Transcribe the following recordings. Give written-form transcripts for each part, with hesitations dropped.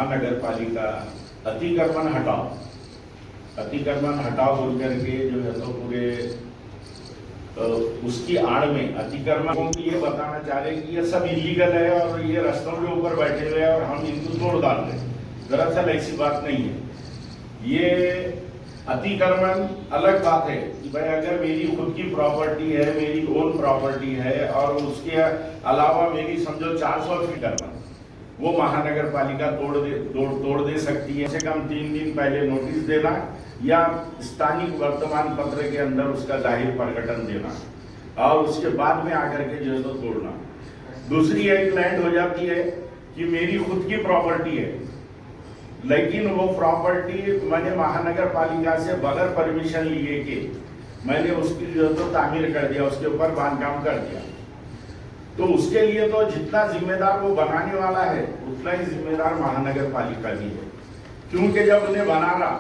महानगर पालिका अतिक्रमण हटाओ बोल करके जो है तो पूरे उसकी आड़ में अतिक्रमण को ये बताना चाह रहे कि ये सब इलीगल है और ये रास्तों के ऊपर बैठे हुए हैं और हम इनको तोड़ डाल रहे हैं। दरअसल ऐसी बात नहीं है। ये अतिक्रमण अलग बात है कि भाई अगर मेरी खुद की प्रॉपर्टी है, मेरी ओन प्रॉपर्टी है और उसके अलावा मेरी समझो 400 फीट करना, वो महानगर पालिका तोड़ दे सकती है। कम से कम 3 दिन पहले नोटिस देना या स्थानिक वर्तमान पत्र के अंदर उसका जाहिर प्रकटन देना और उसके बाद में आकर के जो है तो तोड़ना। दूसरी एक लैंड हो जाती है कि मेरी खुद की प्रॉपर्टी है, लेकिन वो प्रॉपर्टी मैंने महानगर पालिका से बगैर परमिशन लिए के मैंने उसकी जो तो तामीर कर दिया, उसके ऊपर बांधकाम कर दिया, तो उसके लिए तो जितना जिम्मेदार वो बनाने वाला है उतना ही जिम्मेदार महानगर पालिका भी है। क्योंकि जब उन्हें बनाना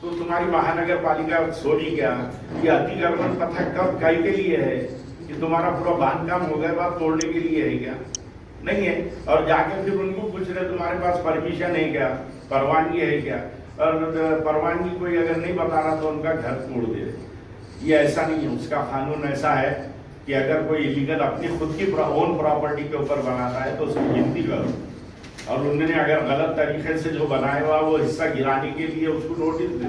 तो तुम्हारी महानगर पालिका सोची क्या कि अतिक्रमण पथा कब कई के लिए है कि तुम्हारा पूरा बांधकाम हो गया, बात तोड़ने के लिए है क्या? नहीं है। और जाके फिर उनको पूछ रहे तुम्हारे पास परमिशन है क्या, परवानगी है क्या? और परवानगी कोई अगर नहीं बता रहा तो उनका घर तोड़ दे। ये ऐसा नहीं है। उसका कानून ऐसा है कि अगर कोई इलीगल अपनी खुद की ओन प्रॉपर्टी के ऊपर बनाता है तो उसकी गिनती करो, और उन्होंने अगर गलत तरीके से जो बनाया हुआ वो हिस्सा गिराने के लिए उसको नोटिस दे,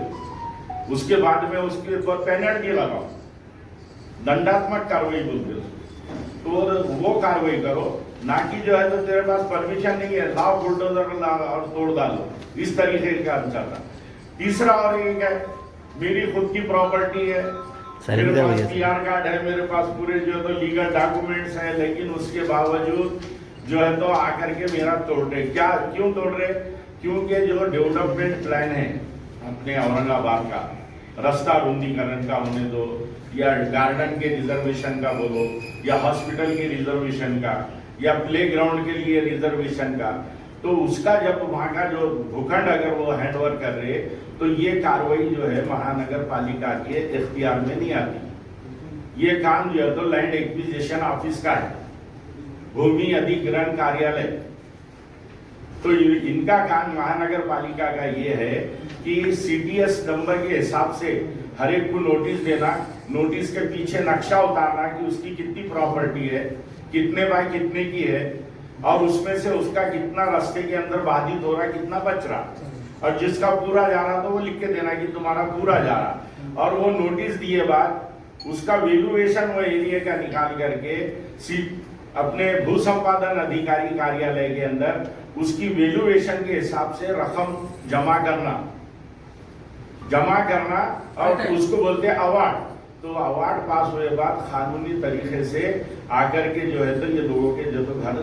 उसके बाद में उसके ऊपर पेनल्टी लगाओ, दंडात्मक कार्रवाई बोलते हो, तो वो कार्रवाई करो, ना कि जो है तो तेरे पास परमिशन नहीं है लाओ बुलडोजर और तोड़ डालो, इस तरीके का चलता। तीसरा और एक है मेरी खुद की प्रॉपर्टी है, मेरे पास पीआर कार्ड है, मेरे पास पूरे जो है तो लीगल डॉक्यूमेंट्स हैं, लेकिन उसके बावजूद जो है तो आकर के मेरा तोड़ रहे। क्या क्यों तोड़ रहे? क्योंकि जो डेवलपमेंट प्लान है अपने औरंगाबाद का, रास्ता रुंदीकरण का होने दो, या गार्डन के रिजर्वेशन का बोलो, या हॉस्पिटल के रिजर्वेशन का, या प्ले ग्राउंड के लिए रिजर्वेशन का, तो उसका जब वहाँ का जो भूखंड अगर वो हैंड ओवर कर रहे तो ये कार्रवाई जो है महानगर पालिका के इख्तियार में नहीं आती। ये काम जो है तो लैंड एक्विजिशन ऑफिस का है, भूमि अधिग्रहण कार्यालय। तो इनका काम महानगर पालिका का ये है कि सीटीएस नंबर के हिसाब से हर एक को नोटिस देना, नोटिस के पीछे नक्शा उतारना कि उसकी कितनी प्रॉपर्टी है, कितने बाय कितने की है, और उसमें से उसका कितना रास्ते के अंदर बाधित हो रहा, कितना बच रहा, और जिसका पूरा जा रहा तो वो लिख के देना कि तुम्हारा पूरा जा रहा। और वो नोटिस दिए बाद उसका वैल्यूएशन वो एरिया का निकाल करके अपने भू संपादन अधिकारी कार्यालय के अंदर उसकी वैल्यूएशन के हिसाब से रकम जमा करना और उसको बोलते हैं अवार्ड। तो अवार्ड पास हुए बाद कानूनी तरीके से आकर के जो है तो ये लोगों के जो तो घर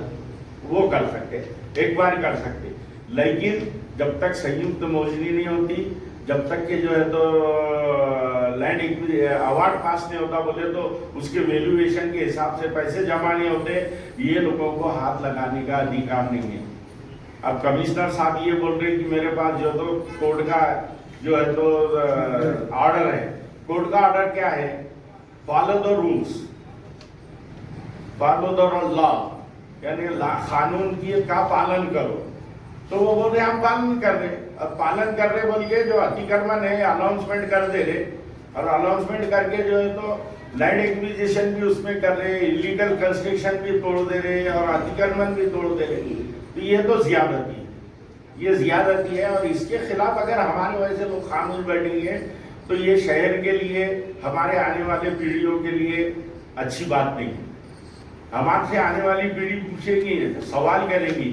वो कर सकते, एक बार कर सकते, लेकिन जब तक संयुक्त मौजनी नहीं होती, जब तक के जो है तो लैंड अवार्ड पास नहीं होता बोले तो उसके वैल्यूएशन के हिसाब से पैसे जमा नहीं होते, ये लोगों को हाथ लगाने का अधिकार नहीं है। अब कमिश्नर साहब ये बोल रहे कि मेरे पास जो तो कोर्ट का जो है तो ऑर्डर है। कोर्ट का ऑर्डर क्या है? Follow the rules, follow the law, यानी कानून की का पालन करो। तो वो बोल रहे हम पालन कर रहे, अब पालन कर रहे बोलिए जो अतिक्रमण है अनाउंसमेंट कर दे रहे, और अनाउंसमेंट करके जो है तो लैंड एक्विजिशन भी उसमें कर रहे, इलीगल कंस्ट्रक्शन भी तोड़ दे रहे और अतिक्रमण भी तोड़ दे रहे। तो ये तो ज्यादती, ये ज्यादती है, और इसके खिलाफ अगर हमारे वजह से लोग कानून बैठेंगे तो ये शहर के लिए, हमारे आने वाले पीढ़ियों के लिए अच्छी बात नहीं है। हमारे से आने वाली पीढ़ी पूछेगी, सवाल करेगी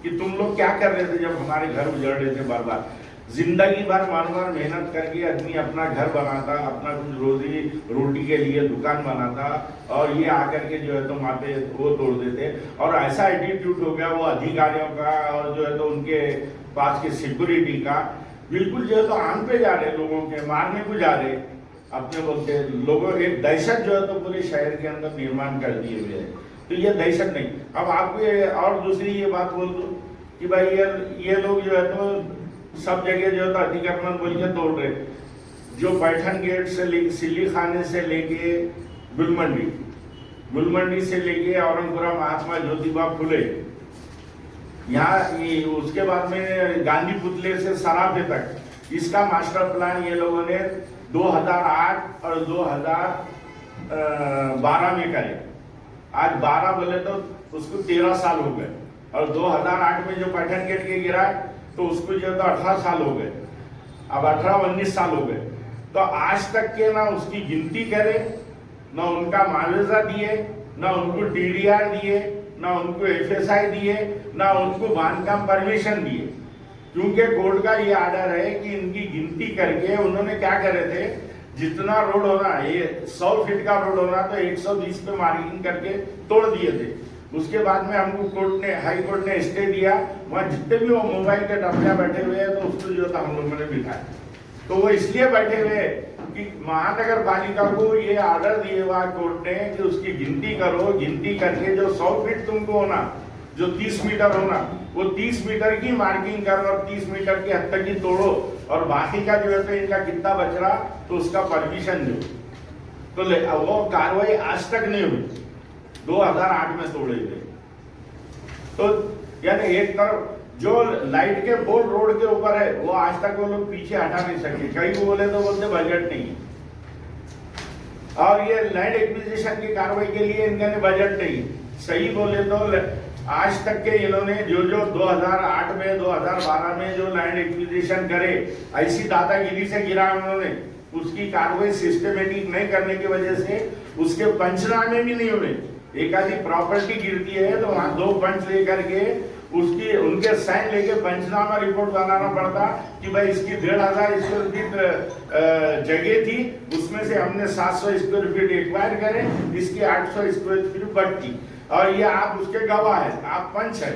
कि तुम लोग क्या कर रहे थे जब हमारे घर उजड़ रहे थे बार बार। जिंदगी भर बार मेहनत करके आदमी अपना घर बनाता, अपना कुछ रोजी रोटी के लिए दुकान बनाता, और ये आकर के जो है तो वहाँ पे वो तोड़ देते। और ऐसा एटीट्यूड हो गया वो अधिकारियों का और जो है तो उनके पास के सिक्योरिटी का, बिल्कुल जो है तो आम पे जा रहे, लोगों के मारने को जा रहे, अपने बोलते लोगों एक दहशत जो है तो पूरे शहर के अंदर निर्माण कर दिए हुए है। तो ये दहशत नहीं। अब आपको ये और दूसरी ये बात बोल दूं कि भाई ये लोग जो है तो सब जगह जो है तो अतिक्रमण बोल के तोड़ रहे, जो पैठन गेट से सिल्ली खाने से लेके गुलमंडी से लेके औरंगपुरा महात्मा ज्योतिबा फुले, यहाँ उसके बाद में गांधी पुतले से सराफे तक इसका मास्टर प्लान ये लोगों ने 2008 और 2012 में करे। आज 12 बोले तो उसको 13 साल हो गए, और 2008 में जो पैठन गेट के गिरा तो उसको जो तो 18 साल हो गए, अब 18-19 साल हो गए। तो आज तक के ना उसकी गिनती करे, ना उनका मुआवजा दिए, ना उनको DDR दिए, ना उनको FSI दिए, ना उनको बांधकाम परमिशन दिए। क्योंकि कोर्ट का ये आर्डर है कि इनकी गिनती करके उन्होंने क्या करे थे, जितना रोड होना, ये 100 फीट का रोड होना तो 120 पे मार्किंग करके तोड़ दिए थे। उसके बाद में हमको हाई कोर्ट ने स्टे दिया, वहाँ जितने भी वो मोबाइल के डब्बे बैठे हुए हैं तो उसको जो था हम लोगों ने बिठाया। तो वो इसलिए बैठे हुए कि महानगर पालिका को ये ऑर्डर दिए हुआ कोर्ट ने कि उसकी गिनती करो, गिनती करके जो 100 फीट तुमको होना, जो 30 मीटर होना, वो 30 मीटर की मार्किंग करो और 30 मीटर की हद तक ही तोड़ो, और बाकी का जो है तो इनका कितना बच रहा तो उसका परमिशन दो। तो वो कार्रवाई आज तक नहीं हुई, 2008 में तोड़े गए। तो यानी एक तरफ जो लाइट के पोल रोड के ऊपर है वो आज तक वो लोग पीछे हटा नहीं सके। कई को बोले तो बोलते बजट नहीं है, और ये लैंड एक्विजिशन की कार्रवाई के लिए इनका बजट नहीं। सही बोले तो आज तक के इन्होंने जो 2008 में 2012 में जो लैंड एक्विजिशन करे, ऐसी दादागिरी से गिरा उन्होंने, उसकी कार्रवाई सिस्टमेटिक नहीं करने की वजह से उसके पंचनामे भी नहीं हुए। एक आधी प्रॉपर्टी गिरती है तो वहां 2 पंच लेकर के उसकी उनके साइन लेके पंचनामा रिपोर्ट बनाना पड़ता कि भाई इसकी 1500 स्क्वायर फीट जगह थी, उसमें से हमने 700 स्क्वायर फीट एक्वायर करे, इसकी 800 स्क्वायर फीट बढ़ती, और ये आप उसके गवाह है, आप पंच है।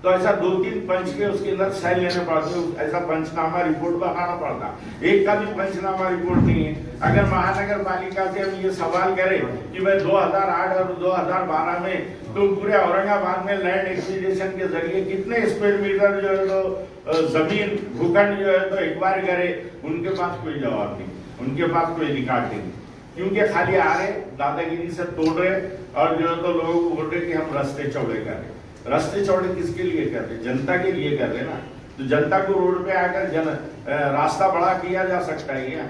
तो ऐसा 2-3 पंच के उसके अंदर साइन लेने पड़ते, ऐसा पंचनामा रिपोर्ट बनाना पड़ता। एक का भी पंचनामा रिपोर्ट नहीं है। अगर महानगर पालिका से हम ये सवाल करें कि भाई 2008 और 2012 में तो पूरे औरंगाबाद में लैंड एक्विजिशन के जरिए कितने स्क्वायर मीटर जो है तो जमीन भूखंड जो है तो एक्वायर करे, उनके पास कोई जवाब नहीं, उनके पास कोई रिकॉर्ड नहीं। क्योंकि खाली आ रहे, दादागिरी से तोड़ रहे, और जो है तो लोग बोल रहे कि हम रास्ते चौड़े कर रहे। रास्ते चौड़े किसके लिए कर रहे? जनता के लिए कर रहे ना। तो जनता को रोड पे आकर रास्ता बड़ा किया जा सकता है क्या?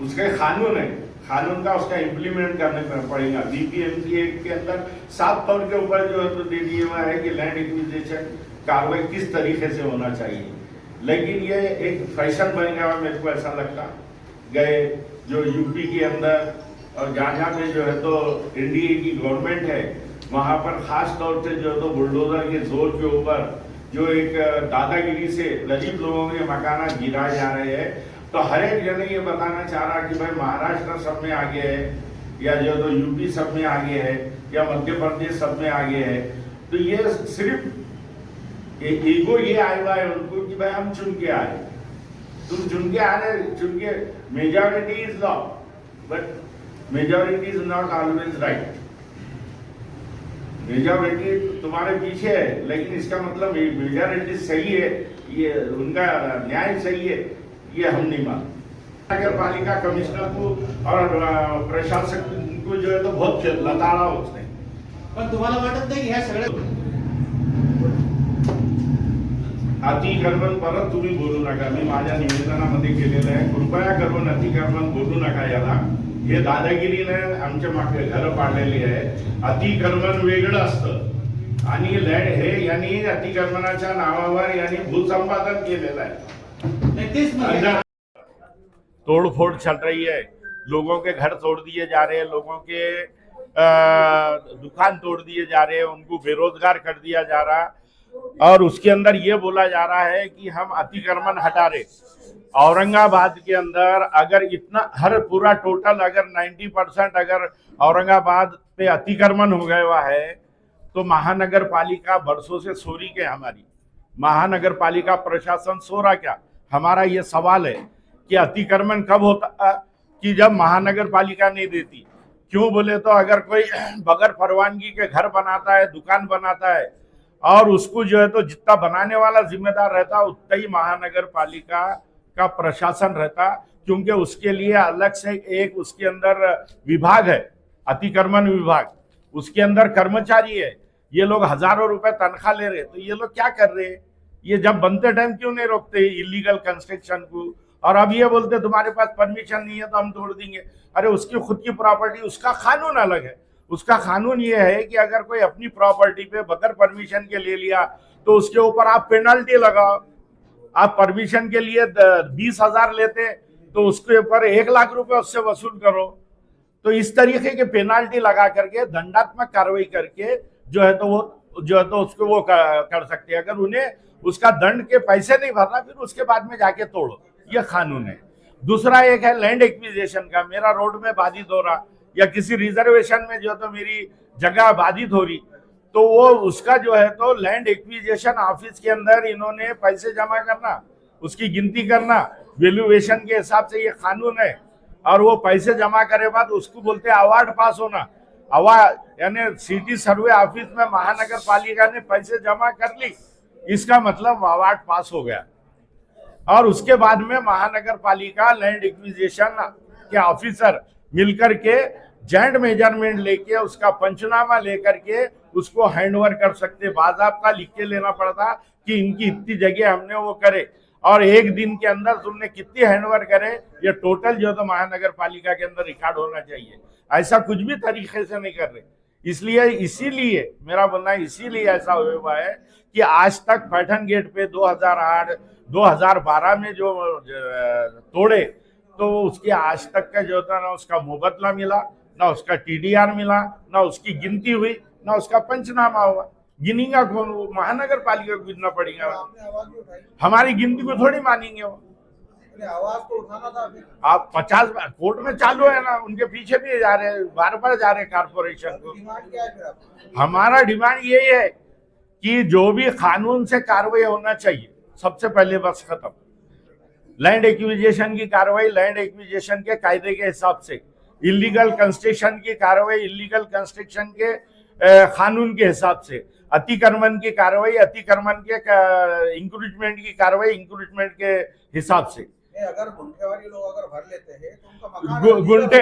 उसके कानून है, कानून का उसका इम्प्लीमेंट करने पड़ेगा। BPMC एक्ट के अंदर साफ तौर के ऊपर जो है तो दे दिया हुआ है कि लैंड एक्विजिशन कार्रवाई किस तरीके से होना चाहिए। लेकिन ये एक फैशन बन गया, मेरे को ऐसा लगता गए जो यूपी के अंदर और जहाँ पे जो है तो NDA की गवर्नमेंट है, वहां पर खास तौर से जो है तो बुलडोजर के जोर के ऊपर जो एक दादागिरी से गरीब लोगों के मकान गिराए जा रहे हैं। तो हर एक जने ये बताना चाह रहा कि भाई महाराष्ट्र सब में आगे है, या जो तो यूपी सब में आगे है, या मध्य प्रदेश सब में आगे है। तो ये सिर्फ ईगो ये आया हुआ है उनको कि भाई हम चुन के आए, तुम चुन के आ रहे, चुन के majority is law, but majority is not always right. Majority तुम्हारे पीछे है, लेकिन इसका मतलब मेजॉरिटी सही है, ये उनका न्याय सही है, ये हम नहीं मानते। नगर पालिका कमिश्नर को और प्रशासक को जो है तो बहुत लताड़ा उसने। पण तुम्हाला वाटत नाही ह्या सगळ्या अतिक्रमण परत तुम्ही बोलू नका, मी माझ्या निवेदनामध्ये केलेलं आहे। कृपया करून अतिक्रमण बोलू नका याला, हे दादागिरीने आमच्या मागे घर पाडलेली आहे। अतिक्रमण वेगळं असतं आणि लँड हे यांनी अतिक्रमणाच्या नावावर यांनी भूसंपादन केलेलं आहे। तोड़फोड़ चल रही है, लोगों के घर तोड़ दिए जा रहे हैं, लोगों के दुकान तोड़ दिए जा रहे हैं, उनको बेरोजगार कर दिया जा रहा है, और उसके अंदर ये बोला जा रहा है कि हम अतिक्रमण हटा रहे। औरंगाबाद के अंदर अगर इतना हर पूरा टोटल अगर 90% अगर औरंगाबाद पे अतिक्रमण हो गया हुआ है तो महानगर पालिका वर्षों से सो रही क्या? हमारी महानगर पालिका प्रशासन सो रहा क्या? हमारा ये सवाल है कि अतिक्रमण कब होता कि जब महानगर पालिका नहीं देती। क्यों बोले तो अगर कोई बगैर परवानगी के घर बनाता है, दुकान बनाता है, और उसको जो है तो जितना बनाने वाला जिम्मेदार रहता उतना ही महानगर पालिका का प्रशासन रहता, क्योंकि उसके लिए अलग से एक उसके अंदर विभाग है, अतिक्रमण विभाग, उसके अंदर कर्मचारी है ये लोग हजारों रुपए तनख्वाह ले रहे, तो ये लोग क्या कर रहे हैं? ये जब बनते टाइम क्यों नहीं रोकते इलीगल कंस्ट्रक्शन को? और अब ये बोलते तुम्हारे पास परमिशन नहीं है तो हम तोड़ देंगे। अरे उसकी खुद की प्रॉपर्टी, उसका कानून अलग है। उसका कानून ये है कि अगर कोई अपनी प्रॉपर्टी पे बगैर परमिशन के ले लिया तो उसके ऊपर आप पेनल्टी लगाओ। आप परमिशन के लिए 20,000 लेते तो उसके ऊपर 1,00,000 रुपए उससे वसूल करो। तो इस तरीके के पेनाल्टी लगा करके दंडात्मक कार्रवाई करके जो है तो उसको वो कर सकते हैं। अगर उन्हें उसका दंड के पैसे नहीं भरना फिर उसके बाद में जाके तोड़ो, यह कानून है। दूसरा एक है लैंड एक्विजिशन का। मेरा रोड में बाधित हो रहा या किसी रिजर्वेशन में जो है तो मेरी जगह बाधित हो रही, तो वो उसका जो है तो लैंड एक्विजिशन ऑफिस के अंदर इन्होंने पैसे जमा करना, उसकी गिनती करना, वैल्यूएशन के हिसाब से ये कानून है। और वो पैसे जमा करे बाद उसको बोलते हैं अवार्ड पास होना। अवार्ड यानी सिटी सर्वे ऑफिस में महानगर पालिका ने पैसे जमा कर ली, इसका मतलब अवार्ड पास हो गया। और उसके बाद में महानगर पालिका लैंड एक्विजिशन के ऑफिसर मिलकर के जॉइंट मेजरमेंट लेके उसका पंचनामा लेकर के उसको हैंडओवर कर सकते। बाज़ाब्ता लिख के लेना पड़ता कि इनकी इतनी जगह हमने वो करे और एक दिन के अंदर तुमने कितनी हैंडओवर करे, ये टोटल जो तो महानगर पालिका के अंदर रिकॉर्ड होना चाहिए। ऐसा कुछ भी तरीके से नहीं कर रहे। इसीलिए मेरा बोलना है, इसीलिए ऐसा हुआ है कि आज तक पैठन गेट पे 2008 2012 में जो तोड़े तो उसके आज तक का जो था ना उसका मुबदला मिला, ना उसका टीडीआर मिला, ना उसकी गिनती हुई, ना उसका पंचनामा हुआ। गिनेगा कौन? वो महानगर पालिका को गिनना पड़ेगा। हमारी गिनती को थोड़ी मानेंगे वो। आवाज तो उठाना था अभी। आप 50 कोर्ट में चालू है ना, उनके पीछे भी जा रहे हैं, बार जा रहे हैं कारपोरेशन को। डिमांड क्या है फिर आपका? हमारा डिमांड यही है कि जो भी कानून से कार्रवाई होना चाहिए सबसे पहले बस खत्म। लैंड एक्विजिशन की कार्रवाई लैंड एक्विजिशन के कायदे के हिसाब से, इलीगल कंस्ट्रक्शन की कार्रवाई इलीगल कंस्ट्रक्शन के कानून के हिसाब से, अतिक्रमण की कार्रवाई अतिक्रमण के इंक्रूजमेंट की कार्रवाई इंक्रूजमेंट के हिसाब से। अगर गुंठेवारी लोग अगर भर लेते हैं तो उनका मकान गुंठे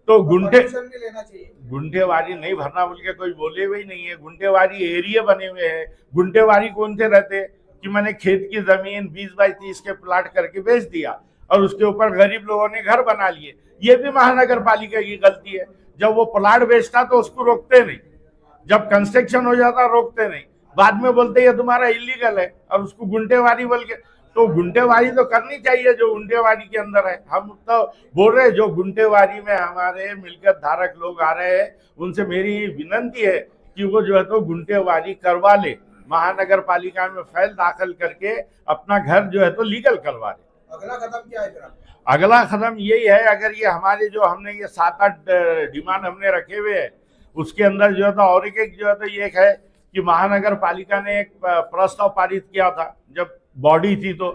तो गुंठे भी लेना चाहिए। गुंठेवारी नहीं भरना बोल के कोई बोले हुए नहीं है। गुंठेवारी एरिया बने हुए हैं। गुंठेवारी कौन से रहते कि मैंने खेत की जमीन 20 बाई 30 के प्लाट करके बेच दिया और उसके ऊपर गरीब लोगों ने घर बना लिए। ये भी महानगर पालिका की गलती है। जब वो प्लाट बेचता तो उसको रोकते नहीं, जब कंस्ट्रक्शन हो जाता रोकते नहीं, बाद में बोलते ये तुम्हारा इलीगल है और उसको गुंठेवारी बोल के। तो गुंठेवारी तो करनी चाहिए जो गुंठेवारी के अंदर है। हम तो बोल रहे जो गुंठेवारी में हमारे मिलकर धारक लोग आ रहे हैं उनसे मेरी विनंती है कि वो जो है तो गुंठेवारी करवा ले, महानगर पालिका में फाइल दाखिल करके अपना घर जो है तो लीगल करवा ले। अगला कदम क्या है फिर? अगला कदम यही है, अगर ये हमारे जो हमने ये 7-8 डिमांड हमने रखे हुए हैं उसके अंदर जो है तो और एक जो है तो ये है कि महानगर पालिका ने एक प्रस्ताव पारित किया था जब बॉडी थी, तो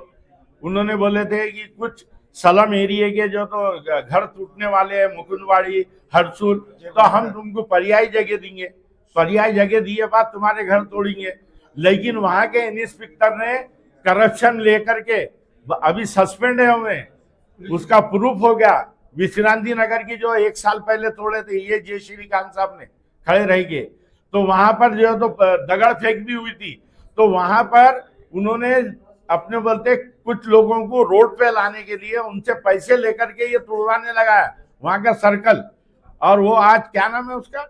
उन्होंने बोले थे कि कुछ सलम एरिया के जो तो घर टूटने वाले हैं, मुकुंदवाड़ी, हरसूल, तो हम तुमको पर्यायी जगह देंगे। पर्यायी जगह दिए बाद तुम्हारे घर तोड़ेंगे। लेकिन वहां के इंस्पेक्टर ने करप्शन लेकर के अभी सस्पेंड है हमें, उसका प्रूफ हो गया। विश्रांति नगर की जो 1 साल पहले तोड़े थे ये जय श्रीकांत साहब ने खड़े रह गए, तो वहां पर जो है तो दगड़ फेंक भी हुई थी। तो वहां पर उन्होंने अपने बोलते कुछ लोगों को रोड पे लाने के लिए उनसे पैसे लेकर के ये तोड़वाने लगाया वहां का सर्कल। और वो आज क्या नाम है उसका,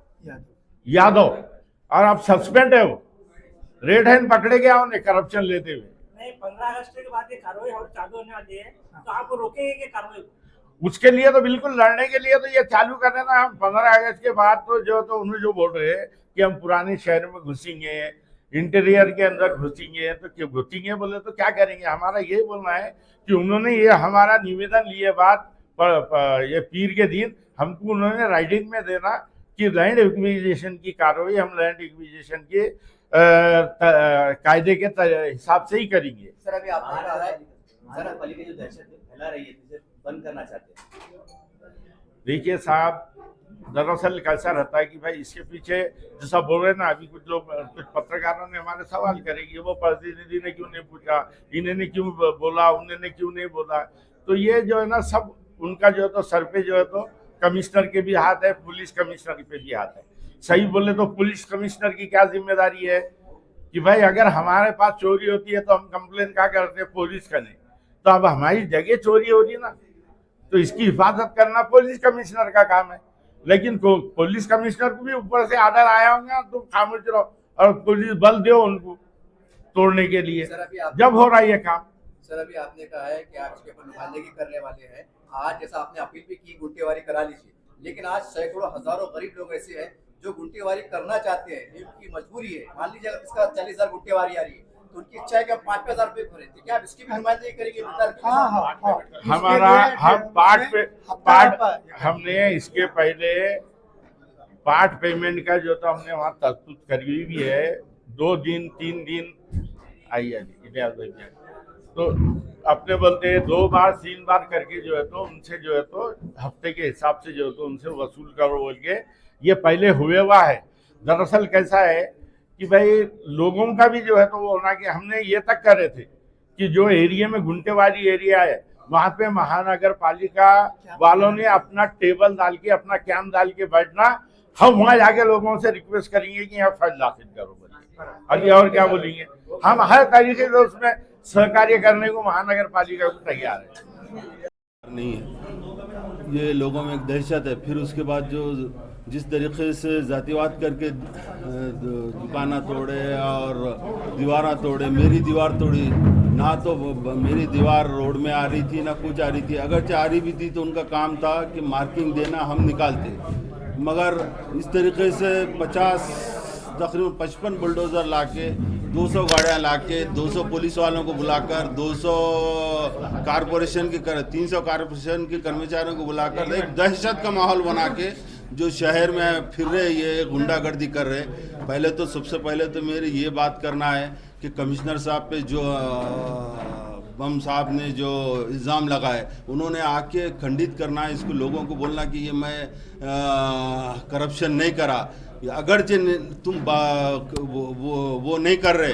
यादव, और अब सस्पेंड है वो। रेड हैंड पकड़े गया उन्हें करप्शन लेते हुए। नहीं, 15 अगस्त के बाद ये कार्रवाई और चालू होने वाली है, तो आप रोकेंगे कि कार्रवाई? उसके लिए तो बिल्कुल लड़ने के लिए तो ये चालू कर देना। हम 15 अगस्त के बाद तो जो तो उन्हें जो बोल रहे हैं कि हम पुराने शहर में घुसेंगे, इंटीरियर के अंदर घुसेंगे, तो क्यों घुसेंगे बोले तो क्या करेंगे? हमारा ये बोलना है कि उन्होंने ये हमारा निवेदन लिए बात ये पीर के दिन हमको उन्होंने राइटिंग में देना कि लैंड एक्विजिशन की कार्रवाई हम लैंड एक्विजिशन के कायदे के हिसाब से ही करेंगे। सर अभी आपने कहा है महानगर पालिका जो दहशत फैला रही है इसे बंद करना चाहते हैं। देखिए साहब, दरअसल कैसा रहता है कि भाई इसके पीछे जैसा बोल रहे हैं ना, अभी कुछ लोग कुछ पत्रकारों ने हमारे सवाल करेंगे वो प्रतिनिधि ने क्यों नहीं पूछा, इन्होंने क्यों बोला, उन्होंने क्यों नहीं बोला। तो ये जो है ना सब उनका जो है तो सर पे जो है तो कमिश्नर के भी हाथ है, पुलिस कमिश्नर पे भी हाथ है। सही बोले तो पुलिस कमिश्नर की क्या जिम्मेदारी है कि भाई अगर हमारे पास चोरी होती है तो हम कंप्लेन क्या करते हैं, पुलिस का नहीं। तो अब हमारी जगह चोरी हो रही है ना, तो इसकी हिफाजत करना पुलिस कमिश्नर का काम है। लेकिन पुलिस कमिश्नर को भी ऊपर से आर्डर आया होगा तो खामोश रहो और पुलिस बल दो उनको तोड़ने के लिए। सर, अभी आप जब हो रहा है ये काम। सर, अभी आपने कहा है कि आप इसके ऊपर नुमाइंदगी करने वाले हैं। आज जैसा आपने अपील भी की गुंटेवारी करा लीजिए, लेकिन आज सैकड़ों हजारों गरीब लोग ऐसे हैं जो गुंटेवारी करना चाहते हैं, ये उनकी मजबूरी है। मान लीजिए अगर इसका 40,000 गुंटेवारी आ रही है तो उनकी इच्छा है कि 5,000 रुपए भरे, तो क्या आप इसकी भी नुमाइंदगी करेंगे? हमारा हम पार्ट हमने इसके पहले पार्ट पेमेंट का जो था हमने वहाँ प्रस्तुत करी भी है। 2 दिन 3 दिन आइए तो अपने बोलते हैं 2 बार 3 बार करके जो है तो उनसे जो है तो हफ्ते के हिसाब से जो है तो उनसे वसूल करो बोल के ये पहले हुए हुआ है। दरअसल कैसा है कि भाई लोगों का भी जो है तो वो होना कि हमने ये तक कर रहे थे कि जो एरिया में गुंटेवारी एरिया है वहाँ पे महानगर पालिका वालों ने अपना टेबल डाल के अपना कैंप डाल के बैठना, हम वहाँ जाके लोगों से रिक्वेस्ट करेंगे कि यहाँ फंड दाखिल करो बोलिए, अभी और क्या बोलेंगे। हम हर तरीके से उसमें सहकार्य करने को महानगर पालिका को तैयार है। नहीं है, ये लोगों में एक दहशत है। फिर उसके बाद जो जिस तरीके से जातिवाद करके दुकाना तोड़े और दीवारा तोड़े, मेरी दीवार तोड़ी ना, तो मेरी दीवार रोड में आ रही थी ना कुछ आ रही थी। अगर आ रही भी थी तो उनका काम था कि मार्किंग देना, हम निकालते। मगर इस तरीके से तकरीबन 55 बुलडोज़र लाके 200 गाड़ियाँ लाके 200 पुलिस वालों को बुलाकर 200 कारपोरेशन के 300 कारपोरेशन के कर्मचारियों को बुलाकर एक दहशत का माहौल बना के जो शहर में फिर रहे, ये गुंडागर्दी कर रहे। पहले तो सबसे पहले तो मेरी ये बात करना है कि कमिश्नर साहब पे जो बम साहब ने जो इल्ज़ाम लगाए उन्होंने आके खंडित करना है इसको, लोगों को बोलना कि ये मैं करप्शन नहीं करा। अगरचे तुम वो नहीं कर रहे,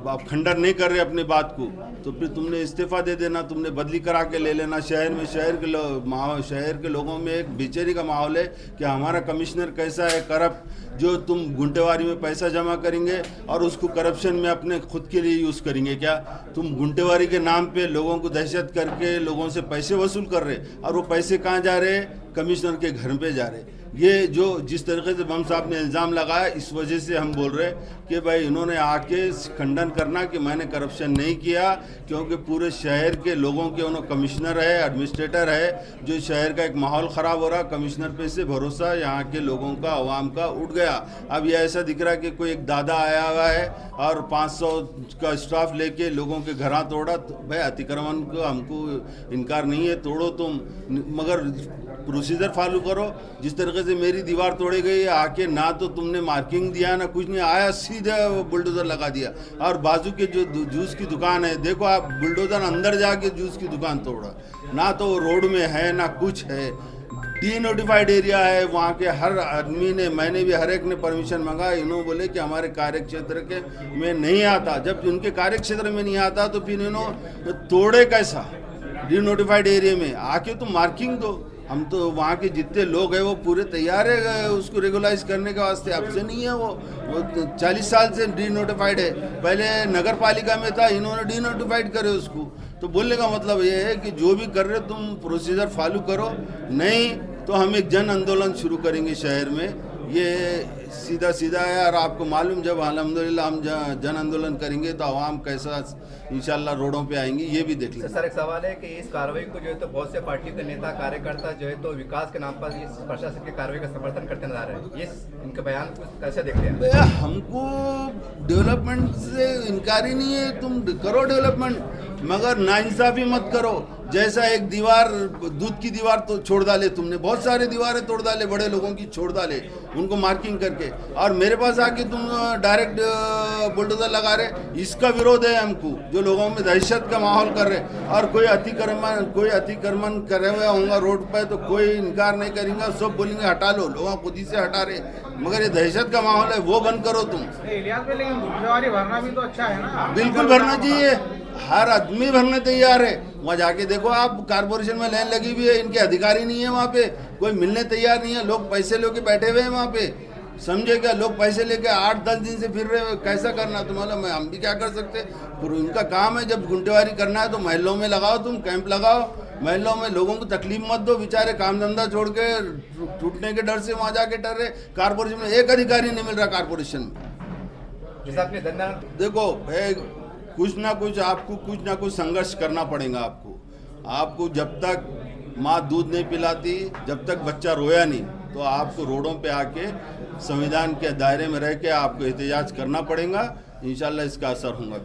आप खंडन नहीं कर रहे अपने बात को, तो फिर तुमने इस्तीफा दे देना, तुमने बदली करा के ले लेना। शहर के लोगों में एक बेचैनी का माहौल है कि हमारा कमिश्नर कैसा है, करप्ट, जो तुम गुंटेवारी में पैसा जमा करेंगे और उसको करप्शन में अपने खुद के लिए यूज़ करेंगे। क्या तुम गुंटेवारी के नाम पे लोगों को दहशत करके लोगों से पैसे वसूल कर रहे, और वो पैसे कहाँ जा रहे? कमिश्नर के घर पे जा रहे। ये जो जिस तरीके से बम साहब ने इल्ज़ाम लगाया, इस वजह से हम बोल रहे कि भाई इन्होंने आके खंडन करना कि मैंने करप्शन नहीं किया, क्योंकि पूरे शहर के लोगों के उन्होंने कमिश्नर है, एडमिनिस्ट्रेटर है, जो शहर का एक माहौल ख़राब हो रहा, कमिश्नर पे से भरोसा यहाँ के लोगों का, आवाम का उठ गया। अब ये ऐसा दिख रहा है कि कोई एक दादा आया हुआ है और 500 का स्टाफ लेके लोगों के घर तोड़ा। तो भाई अतिक्रमण को हमको इनकार नहीं है, तोड़ो तुम, मगर प्रोसीजर फॉलो करो। जिस तरीके से मेरी दीवार तोड़ी गई, आके ना तो तुमने मार्किंग दिया ना कुछ नहीं, आया सीधे बुलडोज़र लगा दिया। और बाजू के जो जूस की दुकान है, देखो आप, बुलडोज़र अंदर जाके जूस की दुकान तोड़ा, ना तो रोड में है ना कुछ है, डी नोटिफाइड एरिया है। वहाँ के हर आदमी ने, मैंने भी हर एक ने परमिशन मांगा, इन्होंने बोले कि हमारे कार्य क्षेत्र के में नहीं आता। जब उनके कार्य क्षेत्र में नहीं आता तो फिर इन्होंने तोड़े कैसा? डी नोटिफाइड एरिया में आके तो मार्किंग दो। हम तो वहाँ के जितने लोग हैं वो पूरे तैयार है उसको रेगुलाइज करने के वास्ते। आपसे नहीं है, वो 40 साल से डी नोटिफाइड है, पहले नगर पालिका में था, इन्होंने डी नोटिफाइड करे उसको। तो बोलने का मतलब ये है कि जो भी कर रहे हो तुम प्रोसीजर फॉलो करो, नहीं तो हम एक जन आंदोलन शुरू करेंगे शहर में। ये सीधा सीधा है, और आपको मालूम जब अल्हम्दुलिल्लाह हम जन आंदोलन करेंगे तो आवाम कैसा इंशाल्लाह रोडों पे आएंगी, ये भी देख लेंगे। सर, एक सवाल है कि इस कार्रवाई को जो है तो बहुत से पार्टी के नेता कार्यकर्ता जो है तो विकास के नाम पर इस प्रशासन की कार्रवाई का समर्थन करते नजर आ रहे हैं। ये इनके बयान को कैसे देखते हैं? हमको डेवलपमेंट से इनकार ही नहीं है, तुम करो डेवलपमेंट, मगर नाइंसाफी मत करो। जैसा एक दीवार, दूध की दीवार तो छोड़ डाले तुमने, बहुत सारे दीवारें तोड़ डाले, बड़े लोगों की छोड़ डाले, उनको मार्किंग करके, और मेरे पास आके तुम डायरेक्ट बुलडोजर लगा रहे। इसका विरोध है हमको, जो लोगों में दहशत का माहौल कर रहे। और कोई अतिक्रमण करे हुए होंगे रोड पर तो कोई इनकार नहीं करेंगे, सब बोलेंगे हटा लो, लोग खुद ही से हटा रहे, मगर ये दहशत का माहौल है, वो बंद करो तुम। लेकिन गुंटेवारी भरना भी तो अच्छा है ना? बिल्कुल भरना चाहिए, हर आदमी भरने तैयार है। वहाँ जाके देखो आप, कारपोरेशन में लाइन लगी हुई है, इनके अधिकारी नहीं है वहाँ पे, कोई मिलने तैयार नहीं है। लोग पैसे लेके बैठे हुए हैं वहाँ पे, समझे क्या? लोग पैसे लेके 8-10 दिन से फिर रहे हैं। कैसा करना तुम्हारा? मैं हम भी क्या कर सकते? पर उनका काम है, जब गुंटेवारी करना है तो महलों में लगाओ, तुम कैंप लगाओ, महलों में लोगों को तकलीफ मत दो। बेचारे काम धंधा छोड़ के टूटने के डर से वहाँ जाके डर रहे। कारपोरेशन में एक अधिकारी नहीं मिल रहा कारपोरेशन में। जैसे आपने धन्यवाद देखो कुछ ना कुछ संघर्ष करना पड़ेगा आपको। जब तक माँ दूध नहीं पिलाती, जब तक बच्चा रोया नहीं, तो आपको रोडों पे आके संविधान के दायरे में रह के आपको एहतजाज करना पड़ेगा। इंशाल्लाह इसका असर होगा।